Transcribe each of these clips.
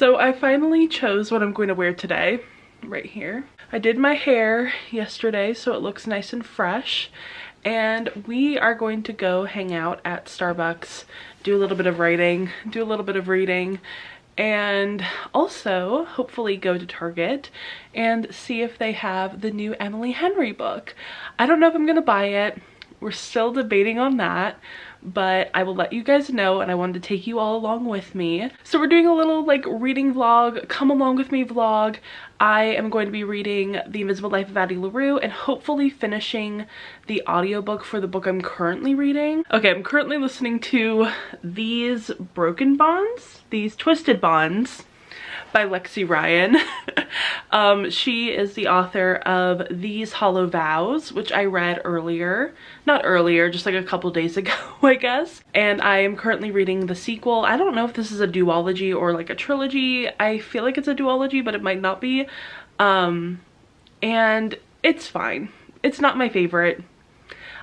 So I finally chose what I'm going to wear today, right here. I did my hair yesterday so it looks nice and fresh, and we are going to go hang out at Starbucks, do a little bit of writing, do a little bit of reading, and also hopefully go to Target and see if they have the new Emily Henry book. I don't know if I'm gonna buy it. We're still debating on that, but I will let you guys know, and I wanted to take you all along with me. So we're doing a little like reading vlog, come along with me vlog. I am going to be reading The Invisible Life of Addie LaRue and hopefully finishing the audiobook for the book I'm currently reading. Okay, I'm currently listening to These Broken Bonds, These Twisted Bonds by Lexi Ryan. She is the author of These Hollow Vows, which I read earlier. Not earlier, just like a couple days ago, I guess. And I am currently reading the sequel. I don't know if this is a duology or like a trilogy. I feel like it's a duology, but it might not be. And it's fine. It's not my favorite.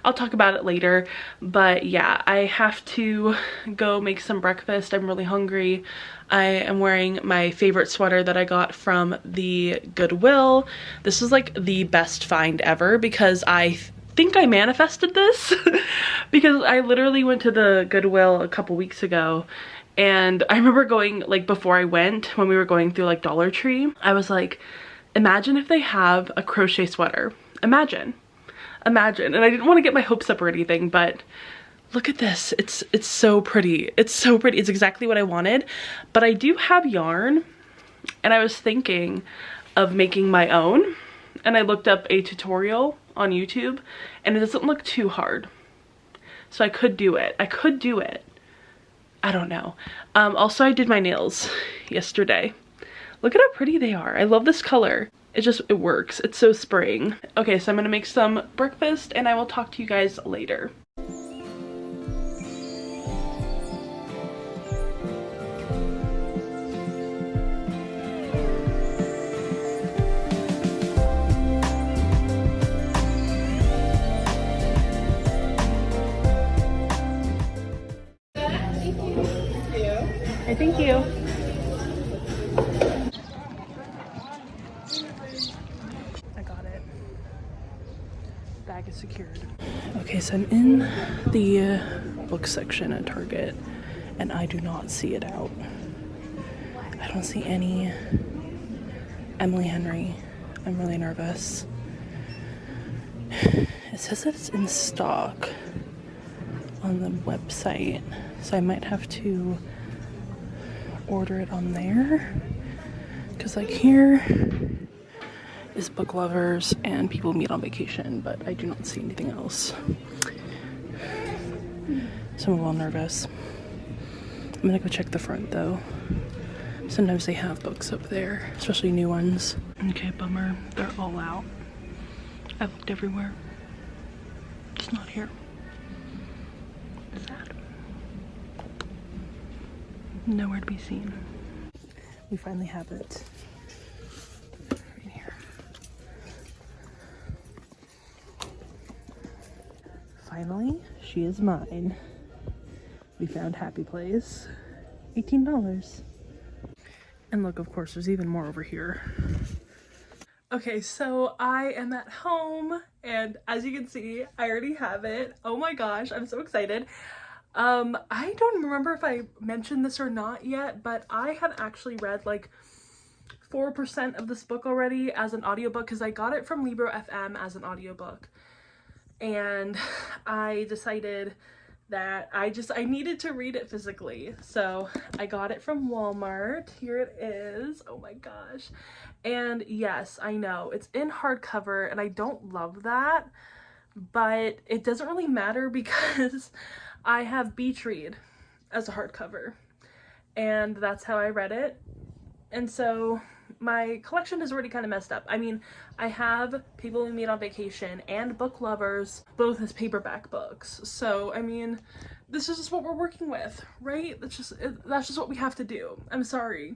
I'll talk about it later, but yeah, I have to go make some breakfast. I'm really hungry. I am wearing my favorite sweater that I got from the Goodwill. This was like the best find ever because I think I manifested this because I literally went to the Goodwill a couple weeks ago, and I remember going, like before I went, when we were going through like Dollar Tree, I was like, imagine if they have a crochet sweater. Imagine. And I didn't want to get my hopes up or anything, but look at this. It's so pretty. It's so pretty. It's exactly what I wanted. But I do have yarn, and I was thinking of making my own, and I looked up a tutorial on YouTube, and it doesn't look too hard. So I could do it. I could do it. I don't know. Also, I did my nails yesterday. Look at how pretty they are. I love this color. It works. It's so spring. Okay, so I'm gonna make some breakfast and I will talk to you guys later. Hey, thank you. Bag is secured. Okay, so I'm in the book section at Target and I do not see it out. I don't see any Emily Henry. I'm really nervous. It says that it's in stock on the website, so I might have to order it on there, because like here is Book Lovers and People Meet on Vacation, but I do not see anything else. So I'm a little nervous. I'm gonna go check the front though. Sometimes they have books up there, especially new ones. Okay, bummer. They're all out. I've looked everywhere. It's not here. Sad. Nowhere to be seen. We finally have it. Finally, she is mine. We found Happy Place. $18. And look, of course, there's even more over here. Okay, so I am at home, and as you can see, I already have it. Oh my gosh, I'm so excited. I don't remember if I mentioned this or not yet, but I had actually read like 4% of this book already as an audiobook because I got it from Libro FM as an audiobook. And I decided that I needed to read it physically. So I got it from Walmart. Here it is. Oh my gosh. And yes, I know it's in hardcover and I don't love that, but it doesn't really matter because I have Beach Read as a hardcover and that's how I read it. And so my collection is already kind of messed up. I mean, I have People We Meet on Vacation and Book Lovers, both as paperback books. So, I mean, this is just what we're working with, right? That's just what we have to do. I'm sorry.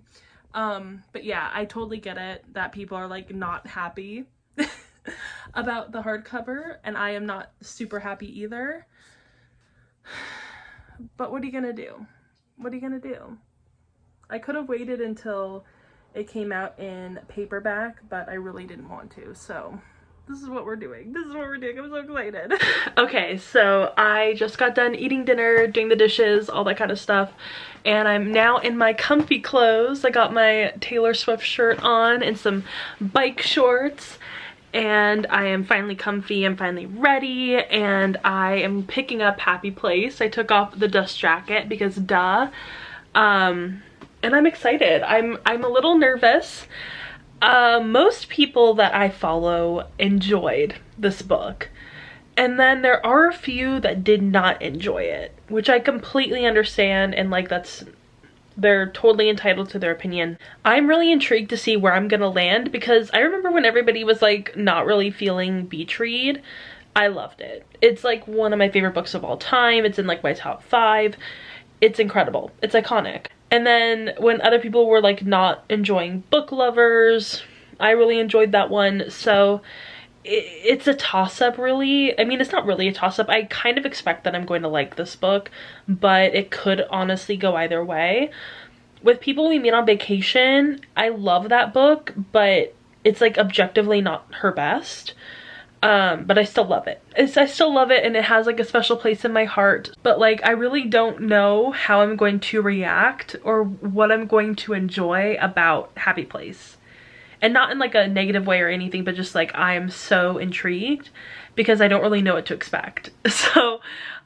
But yeah, I totally get it that people are like not happy about the hardcover, and I am not super happy either. But what are you gonna do? What are you gonna do? I could have waited until it came out in paperback, but I really didn't want to, so this is what we're doing. This is what we're doing. I'm so excited. Okay, so I just got done eating dinner, doing the dishes, all that kind of stuff, and I'm now in my comfy clothes. I got my Taylor Swift shirt on and some bike shorts, and I am finally comfy. I'm finally ready, and I am picking up Happy Place. I took off the dust jacket because duh. And I'm excited. I'm a little nervous. Most people that I follow enjoyed this book. And then there are a few that did not enjoy it, which I completely understand, and like they're totally entitled to their opinion. I'm really intrigued to see where I'm gonna land, because I remember when everybody was like not really feeling Beach Read, I loved it. It's like one of my favorite books of all time. It's in like my top 5. It's incredible. It's iconic. And then when other people were like not enjoying Book Lovers, I really enjoyed that one. So it's a toss-up really. I mean, it's not really a toss-up. I kind of expect that I'm going to like this book, but it could honestly go either way. With People We Meet on Vacation, I love that book, but it's like objectively not her best. But I still love it. I still love it, and it has like a special place in my heart. But like, I really don't know how I'm going to react or what I'm going to enjoy about Happy Place. And not in like a negative way or anything, but just like I am so intrigued because I don't really know what to expect. So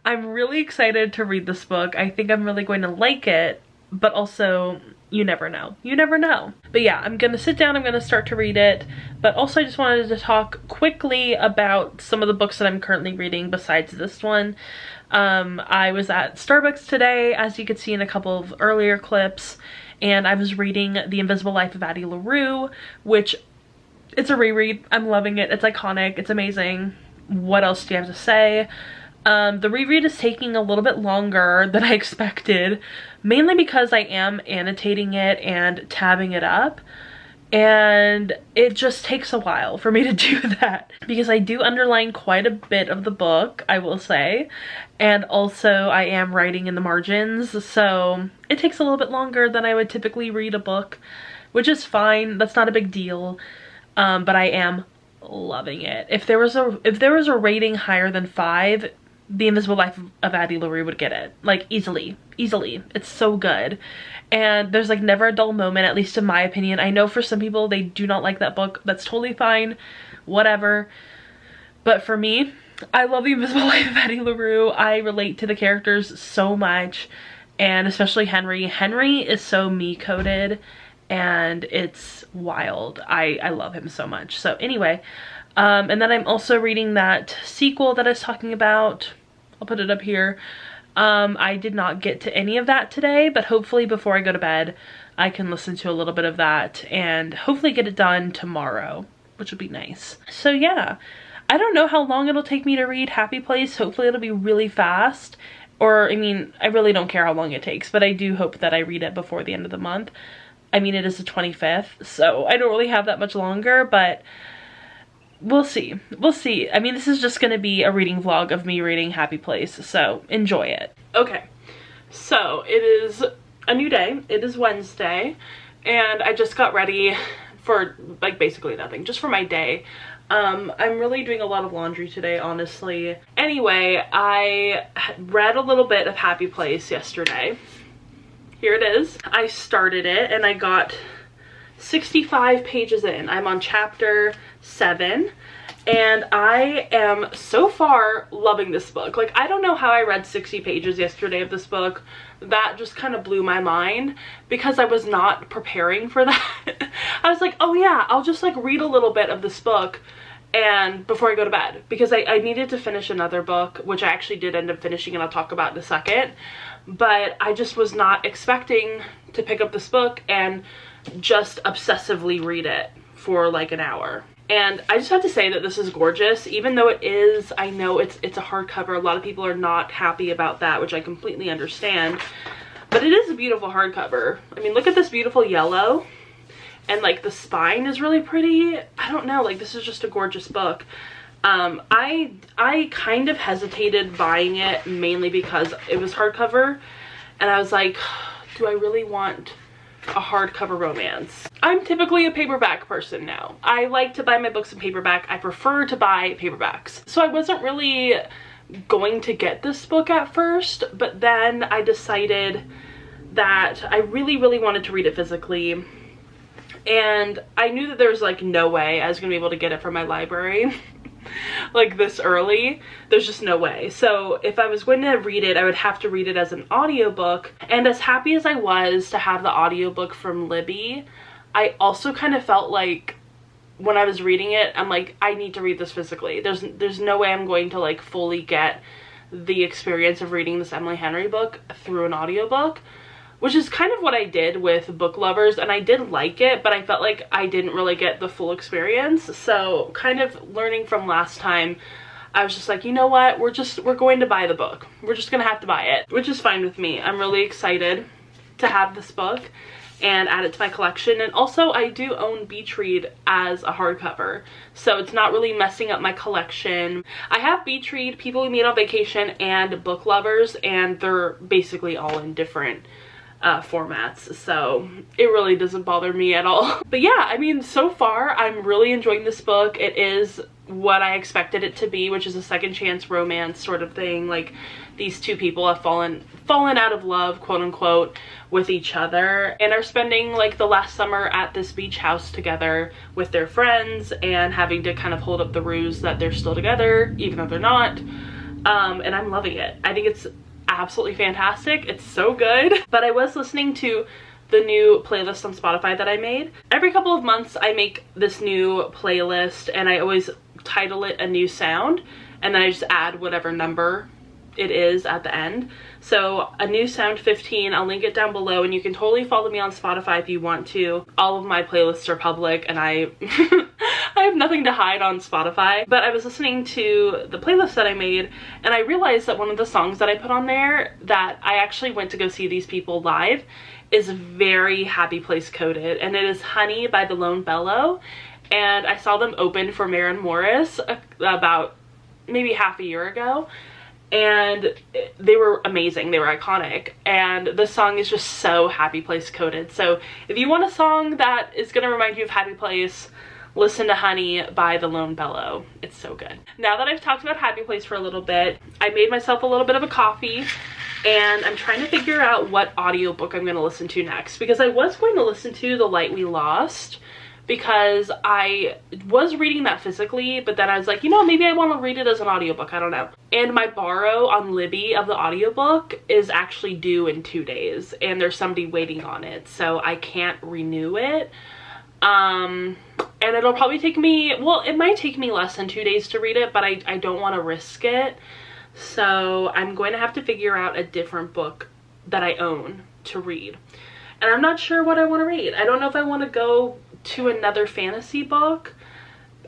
I'm really excited to read this book. I think I'm really going to like it, but also you never know. You never know. But yeah, I'm gonna sit down, I'm gonna start to read it. But also I just wanted to talk quickly about some of the books that I'm currently reading besides this one. I was at Starbucks today, as you could see in a couple of earlier clips, and I was reading The Invisible Life of Addie LaRue, which it's a reread. I'm loving it. It's iconic. It's amazing. What else do you have to say? The reread is taking a little bit longer than I expected, mainly because I am annotating it and tabbing it up, and it just takes a while for me to do that because I do underline quite a bit of the book, I will say, and also I am writing in the margins, so it takes a little bit longer than I would typically read a book, which is fine. That's not a big deal, but I am loving it. If there was a rating higher than 5, The Invisible Life of Addie LaRue would get it, like easily. It's so good, and there's like never a dull moment, at least in my opinion. I know for some people they do not like that book. That's totally fine, whatever, but for me, I love The Invisible Life of Addie LaRue. I relate to the characters so much, and especially Henry. Henry is so me-coded, and it's wild. I love him so much. So anyway, and then I'm also reading that sequel that I was talking about. I'll put it up here. I did not get to any of that today, but hopefully before I go to bed, I can listen to a little bit of that and hopefully get it done tomorrow, which would be nice. So yeah, I don't know how long it'll take me to read Happy Place. Hopefully it'll be really fast. Or, I mean, I really don't care how long it takes, but I do hope that I read it before the end of the month. I mean, it is the 25th, so I don't really have that much longer, but we'll see. We'll see. I mean, this is just gonna be a reading vlog of me reading Happy Place, so enjoy it. Okay, so it is a new day. It is Wednesday, and I just got ready for like basically nothing, just for my day. I'm really doing a lot of laundry today, honestly. Anyway, I read a little bit of Happy Place yesterday. Here it is. I started it and I got 65 pages in. I'm on chapter 7 and I am so far loving this book. Like, I don't know how I read 60 pages yesterday of this book. That just kind of blew my mind because I was not preparing for that. I was like, oh yeah, I'll just like read a little bit of this book and before I go to bed, because I needed to finish another book, which I actually did end up finishing and I'll talk about in a second. But I just was not expecting to pick up this book and just obsessively read it for like an hour. And I just have to say that this is gorgeous, even though it is, I know it's a hardcover. A lot of people are not happy about that, which I completely understand. But it is a beautiful hardcover. I mean, look at this beautiful yellow. And like the spine is really pretty. I don't know, like this is just a gorgeous book. I kind of hesitated buying it mainly because it was hardcover, and I was like, do I really want a hardcover romance. I'm typically a paperback person now. I like to buy my books in paperback. I prefer to buy paperbacks. So I wasn't really going to get this book at first, but then I decided that I really wanted to read it physically, and I knew that there was like no way I was gonna be able to get it from my library like this early. There's just no way. So if I was going to read it, I would have to read it as an audiobook. And as happy as I was to have the audiobook from Libby, I also kind of felt like when I was reading it, I'm like, I need to read this physically. There's no way I'm going to like fully get the experience of reading this Emily Henry book through an audiobook, which is kind of what I did with Book Lovers, and I did like it, but I felt like I didn't really get the full experience. So kind of learning from last time, I was just like, you know what, we're going to buy the book. We're just gonna have to buy it, which is fine with me. I'm really excited to have this book and add it to my collection. And also I do own Beach Read as a hardcover, so it's not really messing up my collection. I have Beach Read, People We Meet on Vacation, and Book Lovers, and they're basically all in different formats, so it really doesn't bother me at all. But yeah, I mean, so far I'm really enjoying this book. It is what I expected it to be, which is a second chance romance sort of thing. Like, these two people have fallen out of love, quote unquote, with each other, and are spending like the last summer at this beach house together with their friends, and having to kind of hold up the ruse that they're still together even though they're not. And I'm loving it. I think it's absolutely fantastic. It's so good. But I was listening to the new playlist on Spotify that I made. Every couple of months I make this new playlist, and I always title it a new sound, and then I just add whatever number it is at the end. So a new sound 15, I'll link it down below, and you can totally follow me on Spotify if you want to. All of my playlists are public, and I I have nothing to hide on Spotify. But I was listening to the playlist that I made, and I realized that one of the songs that I put on there that I actually went to go see these people live is very Happy Place coded, and it is Honey by the Lone Bellow. And I saw them open for Maren Morris about maybe half a year ago, and they were amazing. They were iconic, and the song is just so Happy Place coded. So if you want a song that is gonna remind you of Happy Place, listen to Honey by the Lone Bellow. It's so good. Now that I've talked about Happy Place for a little bit, I made myself a little bit of a coffee, and I'm trying to figure out what audiobook I'm gonna listen to next, because I was going to listen to The Light We Lost, because I was reading that physically, but then I was like, you know, maybe I want to read it as an audiobook. I don't know. And my borrow on Libby of the audiobook is actually due in 2 days, and there's somebody waiting on it, so I can't renew it. And it'll probably take me, well, it might take me less than 2 days to read it, but I don't want to risk it. So I'm going to have to figure out a different book that I own to read. And I'm not sure what I want to read. I don't know if I want to go to another fantasy book.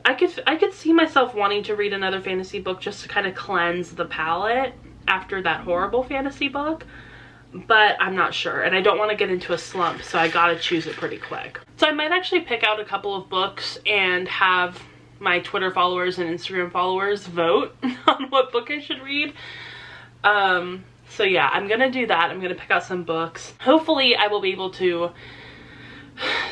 I could see myself wanting to read another fantasy book just to kind of cleanse the palette after that horrible fantasy book, but I'm not sure, and I don't want to get into a slump, so I gotta choose it pretty quick. So I might actually pick out a couple of books and have my Twitter followers and Instagram followers vote on what book I should read. So yeah, I'm gonna do that. I'm gonna pick out some books. Hopefully I will be able to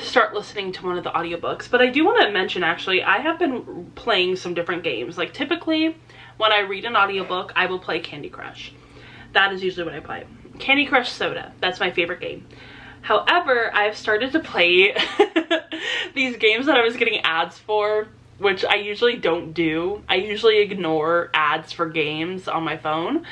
start listening to one of the audiobooks. But I do want to mention, actually, I have been playing some different games. Like, typically when I read an audiobook, I will play Candy Crush. That is usually what I play. Candy Crush Soda, that's my favorite game. However, I've started to play these games that I was getting ads for, which I usually don't do. I usually ignore ads for games on my phone,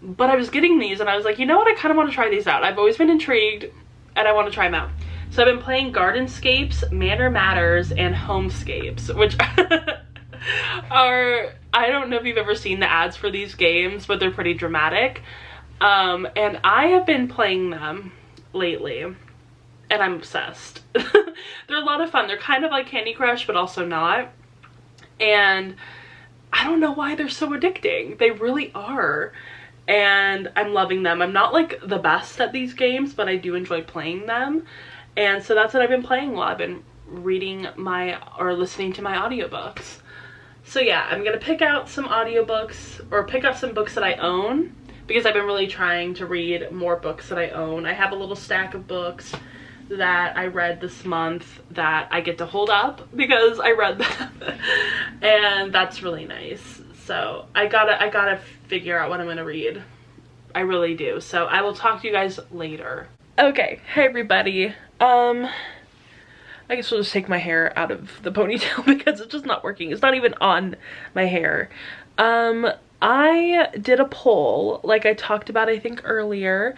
but I was getting these and I was like, you know what, I kind of want to try these out. I've always been intrigued and I want to try them out. So I've been playing Gardenscapes, Manor Matters, and Homescapes, which are, I don't know if you've ever seen the ads for these games, but they're pretty dramatic. And I have been playing them lately, and I'm obsessed. They're a lot of fun. They're kind of like Candy Crush, but also not. And I don't know why they're so addicting. They really are. And I'm loving them. I'm not like the best at these games, but I do enjoy playing them. And so that's what I've been playing while I've been reading or listening to my audiobooks. So yeah, I'm gonna pick out some audiobooks, or pick up some books that I own, because I've been really trying to read more books that I own. I have a little stack of books that I read this month that I get to hold up because I read them. And that's really nice. So I gotta figure out what I'm gonna read. I really do. So I will talk to you guys later. Okay, hey everybody. I guess we'll just take my hair out of the ponytail because it's just not working. It's not even on my hair. I did a poll, like I talked about I think earlier,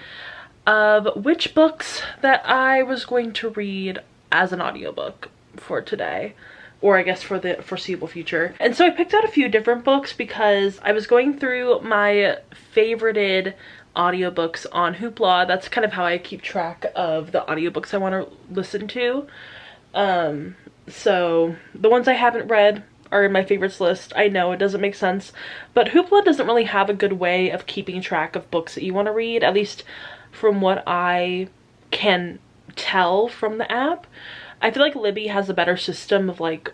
of which books that I was going to read as an audiobook for today, or I guess for the foreseeable future. And so I picked out a few different books because I was going through my favorited audiobooks on Hoopla. That's kind of how I keep track of the audiobooks I want to listen to. So the ones I haven't read are in my favorites list. I know it doesn't make sense, but Hoopla doesn't really have a good way of keeping track of books that you want to read, at least from what I can tell from the app. I feel like Libby has a better system of like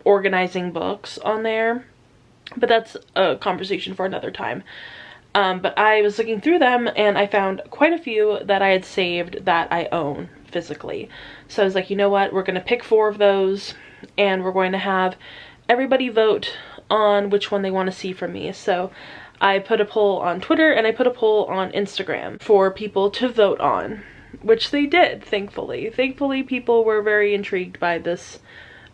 organizing books on there, but that's a conversation for another time. But I was looking through them and I found quite a few that I had saved that I own physically. So I was like, you know what, we're gonna pick 4 of those and we're going to have everybody vote on which one they want to see from me. So I put a poll on Twitter and I put a poll on Instagram for people to vote on, which they did, thankfully. Thankfully, people were very intrigued by this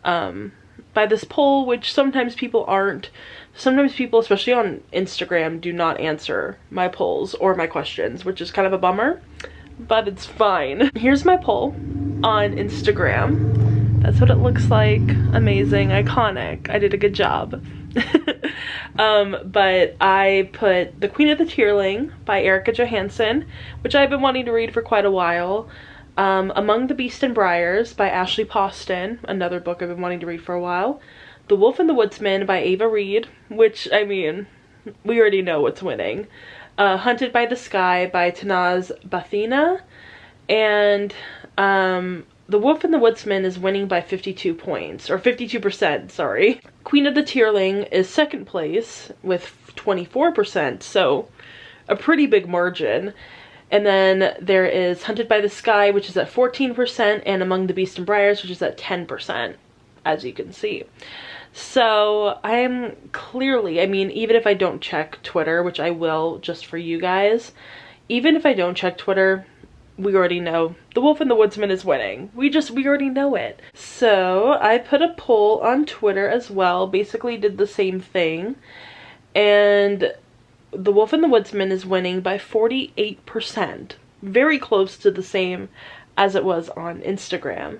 poll, which sometimes people aren't. Sometimes people, especially on Instagram, do not answer my polls or my questions, which is kind of a bummer, but it's fine. Here's my poll on Instagram. That's what it looks like. Amazing, iconic. I did a good job. But I put The Queen of the Tearling by Erica Johansson, which I've been wanting to read for quite a while. Among the Beast and Briars by Ashley Poston, another book I've been wanting to read for a while. The Wolf and the Woodsman by Ava Reed, which, I mean, we already know what's winning. Hunted by the Sky by Tanaz Bathina, and The Wolf and the Woodsman is winning by 52 points, or 52%, sorry. Queen of the Tearling is second place with 24%, so a pretty big margin. And then there is Hunted by the Sky, which is at 14%, and Among the Beast and Briars, which is at 10%, as you can see. So I am clearly, I mean, even if I don't check Twitter, which I will just for you guys, even if I don't check Twitter, we already know The Wolf and the Woodsman is winning. We already know it. So I put a poll on Twitter as well, basically did the same thing, and The Wolf and the Woodsman is winning by 48%, very close to the same as it was on Instagram.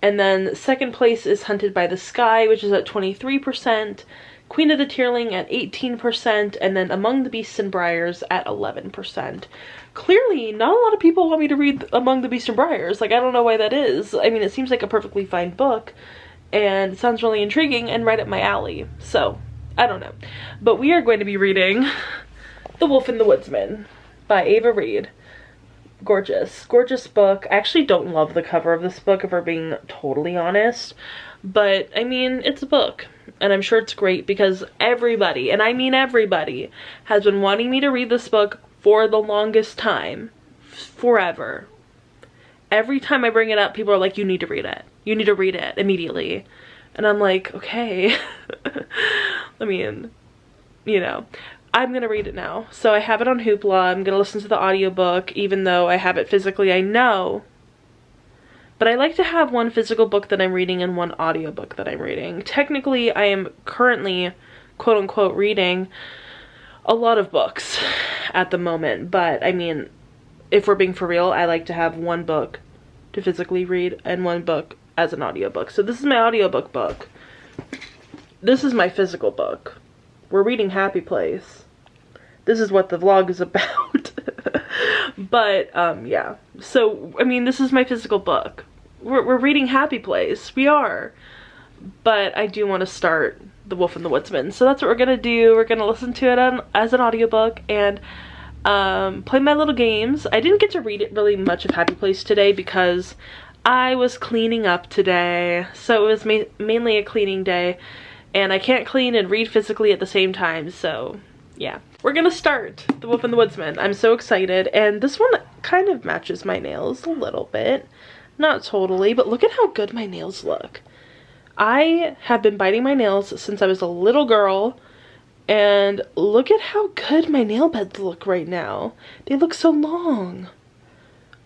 And then second place is Hunted by the Sky, which is at 23%, Queen of the Tearling at 18%, and then Among the Beasts and Briars at 11%. Clearly, not a lot of people want me to read Among the Beasts and Briars. Like, I don't know why that is. I mean, it seems like a perfectly fine book, and it sounds really intriguing and right up my alley. So, I don't know. But we are going to be reading The Wolf and the Woodsman by Ava Reed. Gorgeous. Gorgeous book. I actually don't love the cover of this book, if we're being totally honest. But, I mean, it's a book. And I'm sure it's great because everybody, and I mean everybody, has been wanting me to read this book for the longest time. Forever. Every time I bring it up, people are like, you need to read it. You need to read it immediately. And I'm like, okay. I mean, you know, I'm gonna read it now. So I have it on Hoopla. I'm gonna listen to the audiobook, even though I have it physically, I know. But I like to have one physical book that I'm reading and one audiobook that I'm reading. Technically, I am currently, quote unquote, reading a lot of books at the moment. But, I mean, if we're being for real, I like to have one book to physically read and one book as an audiobook. So this is my audiobook book. This is my physical book. We're reading Happy Place. This is what the vlog is about. But, yeah. So, I mean, this is my physical book. We're reading Happy Place. We are. But I do want to start The Wolf and the Woodsman. So that's what we're gonna do. We're gonna listen to it as an audiobook and play my little games. I didn't get to read it really much of Happy Place today because I was cleaning up today. So it was mainly a cleaning day. And I can't clean and read physically at the same time, so yeah. We're gonna start The Wolf and the Woodsman. I'm so excited, and this one kind of matches my nails a little bit. Not totally, but look at how good my nails look. I have been biting my nails since I was a little girl, and look at how good my nail beds look right now. They look so long.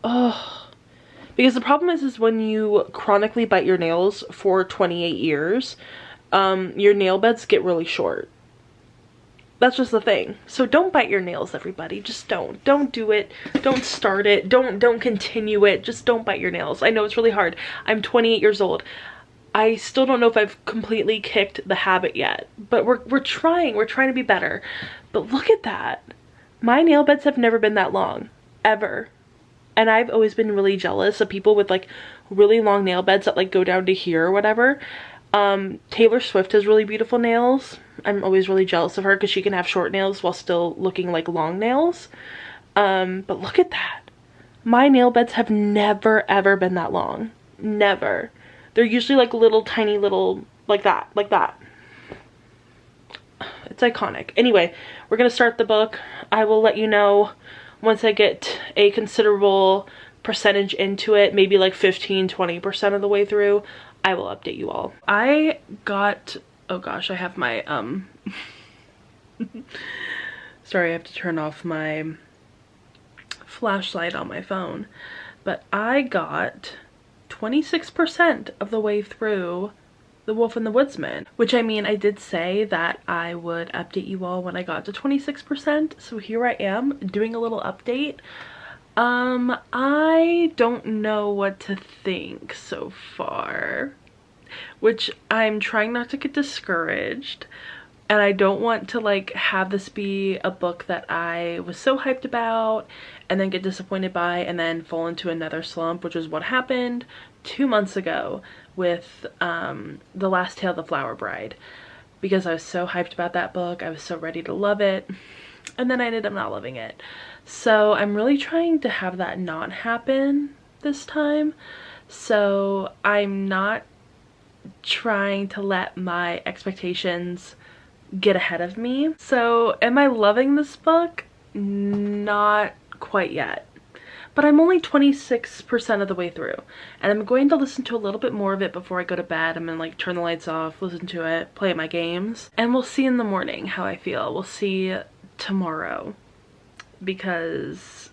Oh, because the problem is when you chronically bite your nails for 28 years, your nail beds get really short. That's just the thing. So don't bite your nails, everybody. Just don't. Don't do it. Don't start it. Don't continue it. Just don't bite your nails. I know it's really hard. I'm 28 years old. I still don't know if I've completely kicked the habit yet, but we're trying. We're trying to be better. But look at that. My nail beds have never been that long, ever. And I've always been really jealous of people with like really long nail beds that like go down to here or whatever. Taylor Swift has really beautiful nails. I'm always really jealous of her because she can have short nails while still looking like long nails. But look at that. My nail beds have never ever been that long. Never. They're usually like little tiny little like that. It's iconic. Anyway, we're gonna start the book. I will let you know once I get a considerable percentage into it, maybe like 15-20% of the way through. I will update you all. I got, oh gosh, I have my, sorry, I have to turn off my flashlight on my phone, but I got 26% of the way through The Wolf and the Woodsman, which I mean, I did say that I would update you all when I got to 26%, so here I am doing a little update. I don't know what to think so far, which I'm trying not to get discouraged, and I don't want to like have this be a book that I was so hyped about and then get disappointed by and then fall into another slump, which is what happened 2 months ago with The Last Tale of the Flower Bride, because I was so hyped about that book. I was so ready to love it, and then I ended up not loving it. So I'm really trying to have that not happen this time. So I'm not trying to let my expectations get ahead of me. So am I loving this book? Not quite yet. But I'm only 26% of the way through, and I'm going to listen to a little bit more of it before I go to bed. I'm gonna like turn the lights off, listen to it, play my games, and we'll see in the morning how I feel. We'll see tomorrow, because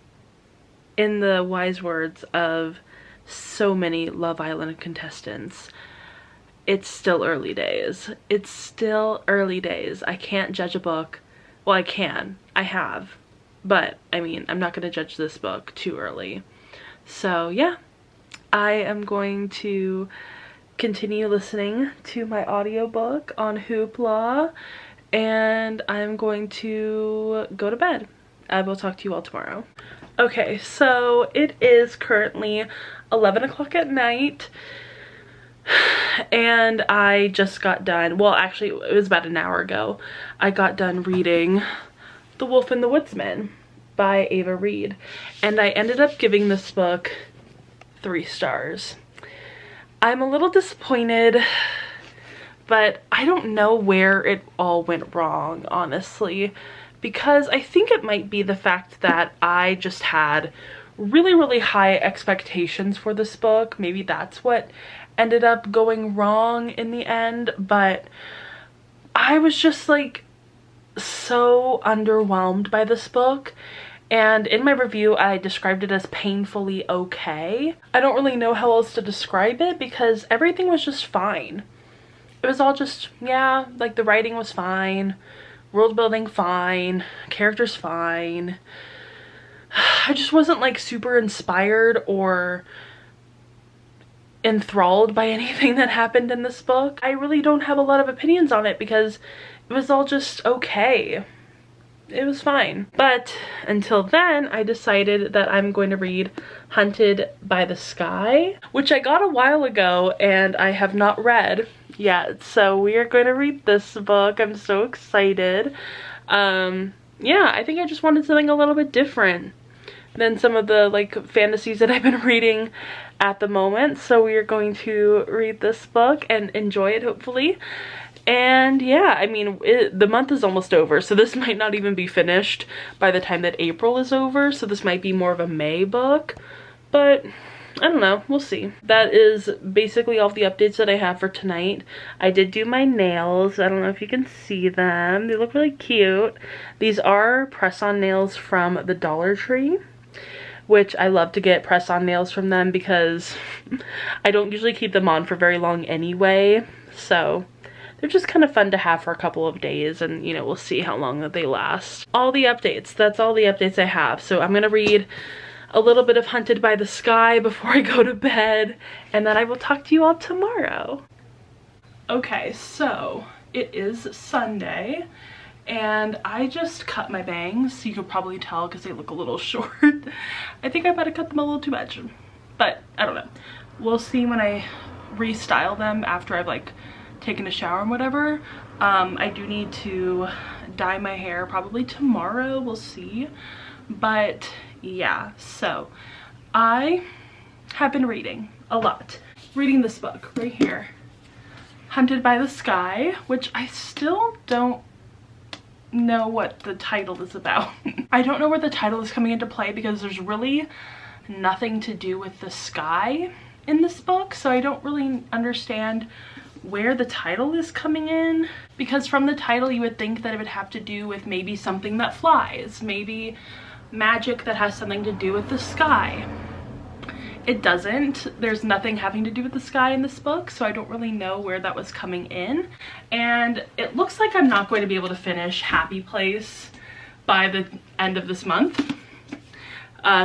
in the wise words of so many Love Island contestants, it's still early days. It's still early days. I can't judge a book. Well, I can. I have. But, I mean, I'm not going to judge this book too early. So, yeah. I am going to continue listening to my audiobook on Hoopla. And I'm going to go to bed. I will talk to you all tomorrow. Okay, so it is currently 11 o'clock at night. And I just got done, well actually it was about an hour ago, I got done reading The Wolf and the Woodsman by Ava Reed, and I ended up giving this book 3 stars. I'm a little disappointed, but I don't know where it all went wrong, honestly, because I think it might be the fact that I just had really high expectations for this book. Maybe that's what ended up going wrong in the end, but I was just like so underwhelmed by this book, and in my review I described it as painfully okay. I don't really know how else to describe it because everything was just fine. It was all just, yeah, like the writing was fine, world building fine, characters fine. I just wasn't like super inspired or enthralled by anything that happened in this book. I really don't have a lot of opinions on it because it was all just okay. It was fine. But until then, I decided that I'm going to read Hunted by the Sky, which I got a while ago and I have not read yet. So we are going to read this book. I'm so excited. Yeah, I think I just wanted something a little bit different than some of the like fantasies that I've been reading at the moment. So we are going to read this book and enjoy it, hopefully. And yeah, I mean, the month is almost over, so this might not even be finished by the time that April is over, so this might be more of a May book, but I don't know, we'll see. That is basically all the updates that I have for tonight. I did do my nails. I don't know if you can see them. They look really cute. These are press-on nails from the Dollar Tree, which I love to get press-on nails from them because I don't usually keep them on for very long anyway, so they're just kind of fun to have for a couple of days, and you know, we'll see how long that they last. All the updates, that's all the updates I have. So I'm gonna read a little bit of Hunted by the Sky before I go to bed, and then I will talk to you all tomorrow. Okay, so it is Sunday, and I just cut my bangs. You could probably tell because they look a little short. I think I might have cut them a little too much, but I don't know. We'll see when I restyle them after I've like taken a shower and whatever. I do need to dye my hair probably tomorrow, we'll see. But yeah, so I have been reading a lot. Reading this book right here, Hunted by the Sky, which I still don't know what the title is about. I don't know where the title is coming into play because there's really nothing to do with the sky in this book, so I don't really understand where the title is coming in, because from the title you would think that it would have to do with maybe something that flies, maybe magic that has something to do with the sky. It doesn't. There's nothing having to do with the sky in this book, so I don't really know where that was coming in. And it looks like I'm not going to be able to finish Happy Place by the end of this month.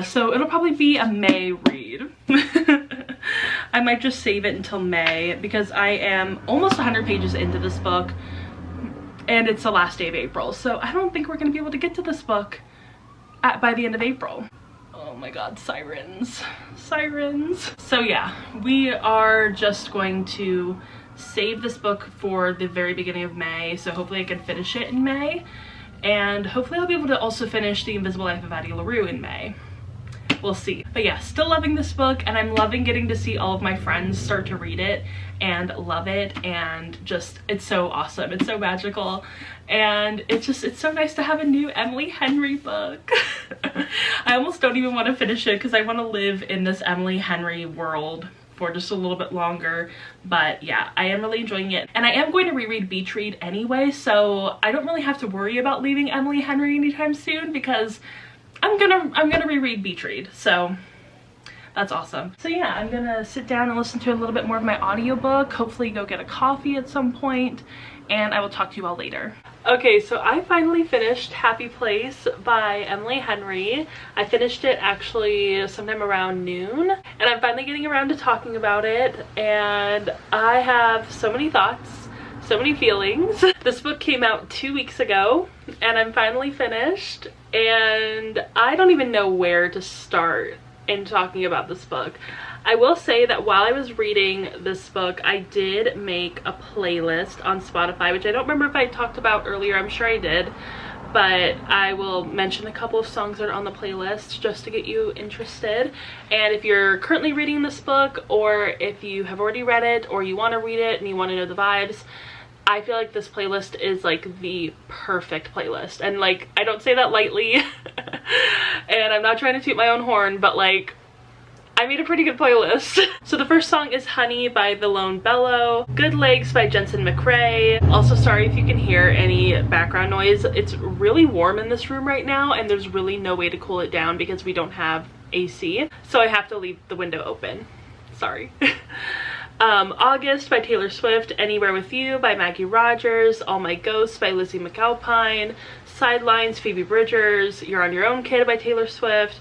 So it'll probably be a May read. I might just save it until May because I am almost 100 pages into this book and it's the last day of April. So I don't think we're going to be able to get to this book by the end of April. Oh my god, sirens. Sirens. So yeah, we are just going to save this book for the very beginning of May. So hopefully I can finish it in May. And hopefully I'll be able to also finish The Invisible Life of Addie LaRue in May. We'll see. But yeah, still loving this book, and I'm loving getting to see all of my friends start to read it and love it, and just, it's so awesome. It's so magical, and it's so nice to have a new Emily Henry book. I almost don't even want to finish it because I want to live in this Emily Henry world for just a little bit longer. But yeah, I am really enjoying it, and I am going to reread Beach Read anyway, so I don't really have to worry about leaving Emily Henry anytime soon because I'm gonna reread Beach Read, so that's awesome. So yeah, I'm gonna sit down and listen to a little bit more of my audiobook, hopefully go get a coffee at some point, and I will talk to you all later. Okay, so I finally finished Happy Place by Emily Henry. I finished it actually sometime around noon, and I'm finally getting around to talking about it, and I have so many thoughts, so many feelings. This book came out 2 weeks ago, and I'm finally finished, and I don't even know where to start in talking about this book. I will say that while I was reading this book, I did make a playlist on Spotify, which I don't remember if I talked about earlier. I'm sure I did, but I will mention a couple of songs that are on the playlist just to get you interested. And if you're currently reading this book, or if you have already read it, or you want to read it and you want to know the vibes, I feel like this playlist is like the perfect playlist. And like, I don't say that lightly and I'm not trying to toot my own horn, but like, I made a pretty good playlist. So the first song is Honey by The Lone Bellow, Good Legs by Jensen McRae. Also, sorry if you can hear any background noise. It's really warm in this room right now, and there's really no way to cool it down because we don't have AC, so I have to leave the window open. Sorry. August by Taylor Swift, Anywhere With You by Maggie Rogers, All My Ghosts by Lizzie McAlpine, Sidelines, Phoebe Bridgers, You're On Your Own Kid by Taylor Swift,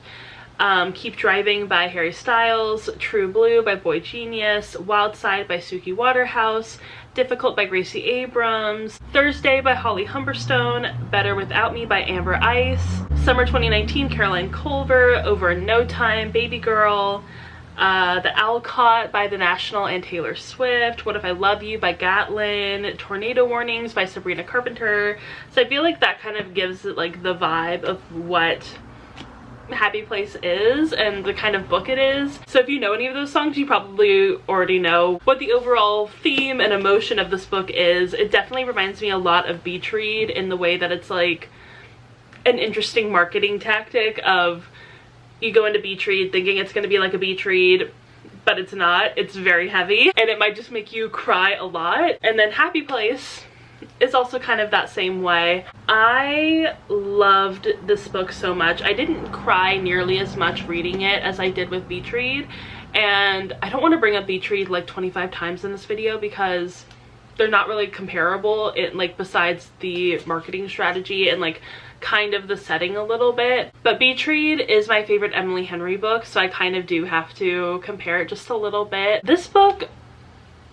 Keep Driving by Harry Styles, True Blue by Boy Genius, Wild Side by Suki Waterhouse, Difficult by Gracie Abrams, Thursday by Holly Humberstone, Better Without Me by Amber Ice, Summer 2019 Caroline Culver, Over in No Time, Baby Girl, The Alcott by The National and Taylor Swift, What If I Love You by Gatlin, Tornado Warnings by Sabrina Carpenter. So I feel like that kind of gives it like the vibe of what Happy Place is and the kind of book it is. So if you know any of those songs, you probably already know what the overall theme and emotion of this book is. It definitely reminds me a lot of Beach Read in the way that it's like an interesting marketing tactic of you go into Beach Read thinking it's going to be like a beach read, but it's not. It's very heavy and it might just make you cry a lot. And then Happy Place is also kind of that same way. I loved this book so much. I didn't cry nearly as much reading it as I did with Beach Read, and I don't want to bring up Beach Read like 25 times in this video because they're not really comparable, like besides the marketing strategy and like kind of the setting a little bit. But Beach Read is my favorite Emily Henry book, so I kind of do have to compare it just a little bit. This book,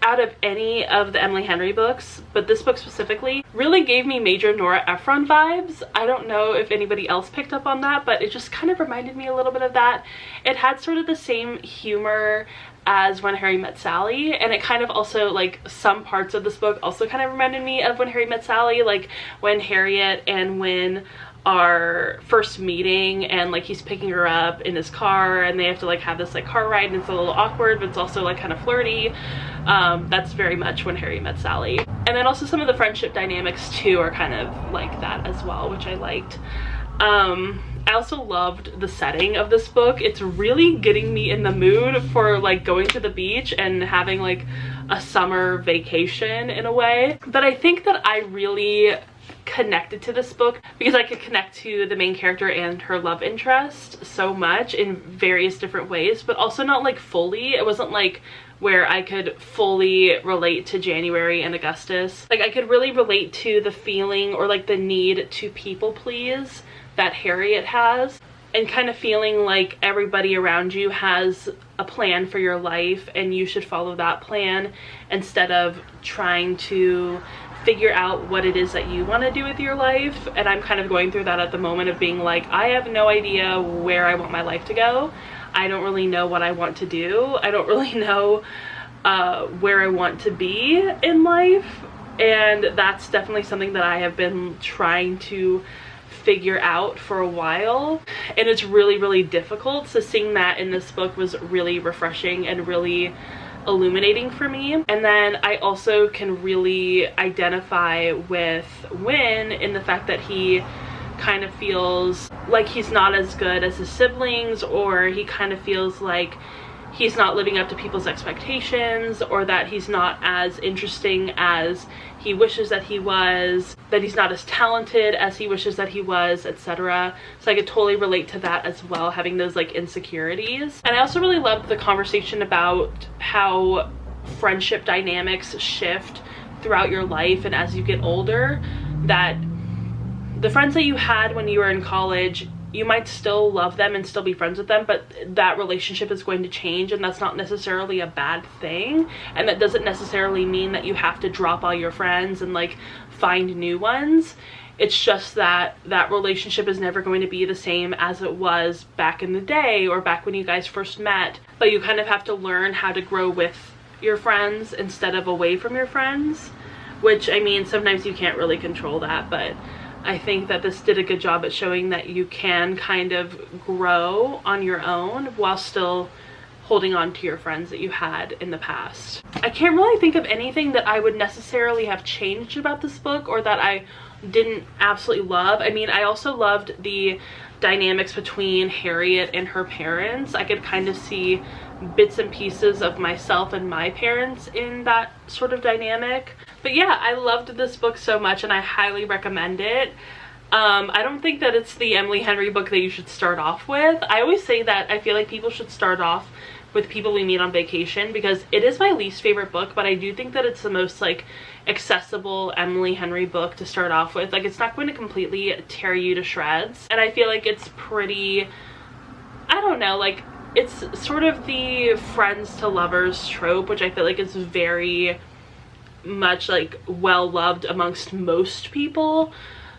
out of any of the Emily Henry books, but this book specifically, really gave me major Nora Ephron vibes. I don't know if anybody else picked up on that, but it just kind of reminded me a little bit of that. It had sort of the same humor as When Harry Met Sally, and it kind of also, like, some parts of this book also kind of reminded me of When Harry Met Sally, like when Harriet and Wynne are first meeting and like he's picking her up in his car and they have to like have this like car ride, and it's a little awkward but it's also like kind of flirty. That's very much When Harry Met Sally. And then also some of the friendship dynamics too are kind of like that as well, which I liked. I also loved the setting of this book. It's really getting me in the mood for like going to the beach and having like a summer vacation in a way. But I think that I really connected to this book because I could connect to the main character and her love interest so much in various different ways, but also not like fully. It wasn't like where I could fully relate to January and Augustus. Like I could really relate to the feeling or like the need to people please that Harriet has, and kind of feeling like everybody around you has a plan for your life and you should follow that plan instead of trying to figure out what it is that you want to do with your life. And I'm kind of going through that at the moment of being like, I have no idea where I want my life to go. I don't really know what I want to do. I don't really know where I want to be in life. And that's definitely something that I have been trying to figure out for a while, and it's really, really difficult. So seeing that in this book was really refreshing and really illuminating for me. And then I also can really identify with Wynne in the fact that he kind of feels like he's not as good as his siblings, or he kind of feels like he's not living up to people's expectations, or that he's not as interesting as he wishes that he was, that he's not as talented as he wishes that he was, etc. So I could totally relate to that as well, having those like insecurities. And I also really loved the conversation about how friendship dynamics shift throughout your life and as you get older, that the friends that you had when you were in college, you might still love them and still be friends with them, but that relationship is going to change, and that's not necessarily a bad thing. And that doesn't necessarily mean that you have to drop all your friends and like find new ones. It's just that that relationship is never going to be the same as it was back in the day or back when you guys first met. But you kind of have to learn how to grow with your friends instead of away from your friends, which, I mean, sometimes you can't really control that, but I think that this did a good job at showing that you can kind of grow on your own while still holding on to your friends that you had in the past. I can't really think of anything that I would necessarily have changed about this book or that I didn't absolutely love. I mean, I also loved the dynamics between Harriet and her parents. I could kind of see bits and pieces of myself and my parents in that sort of dynamic. But yeah, I loved this book so much and I highly recommend it. I don't think that it's the Emily Henry book that you should start off with. I always say that I feel like people should start off with People We Meet on Vacation because it is my least favorite book, but I do think that it's the most like accessible Emily Henry book to start off with. Like, it's not going to completely tear you to shreds, and I feel like it's pretty, I don't know, like it's sort of the friends to lovers trope, which I feel like is very much like well loved amongst most people.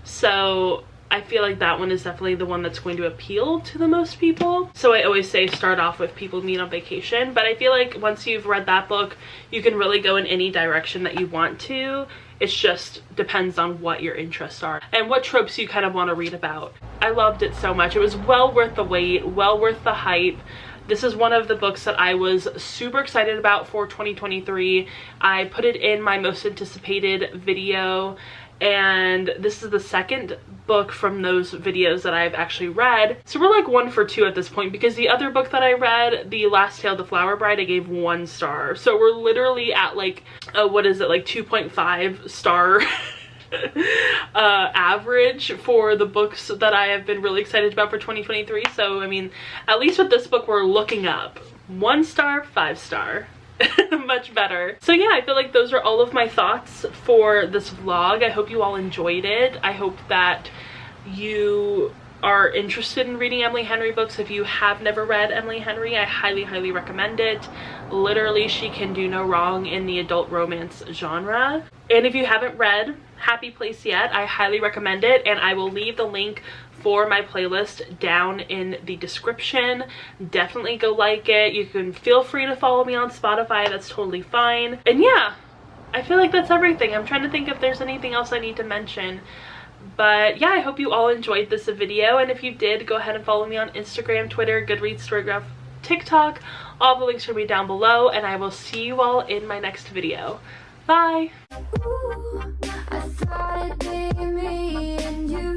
So I feel like that one is definitely the one that's going to appeal to the most people. So I always say start off with People Meet on Vacation, but I feel like once you've read that book, you can really go in any direction that you want to. It just depends on what your interests are and what tropes you kind of want to read about. I loved it so much. It was well worth the wait, well worth the hype. This is one of the books that I was super excited about for 2023. I put it in my most anticipated video, and this is the second book from those videos that I've actually read. So we're like 1 for 2 at this point, because the other book that I read, The Last Tale of the Flower Bride, I gave 1 star. So we're literally at like, what is it, like 2.5 star average for the books that I have been really excited about for 2023. So I mean, at least with this book we're looking up. 1 star, 5 star. Much better. So yeah, I feel like those are all of my thoughts for this vlog. I hope you all enjoyed it. I hope that you are interested in reading Emily Henry books. If you have never read Emily Henry, I highly recommend it. Literally, she can do no wrong in the adult romance genre. And if you haven't read Happy Place yet, I highly recommend it, and I will leave the link for my playlist down in the description. Definitely go like it. You can feel free to follow me on Spotify, that's totally fine. And yeah, I feel like that's everything. I'm trying to think if there's anything else I need to mention. But yeah, I hope you all enjoyed this video, and if you did, go ahead and follow me on Instagram, Twitter, Goodreads, Storygraph, TikTok. All the links will be down below, and I will see you all in my next video. Bye! Ooh, I thought it'd be me and you.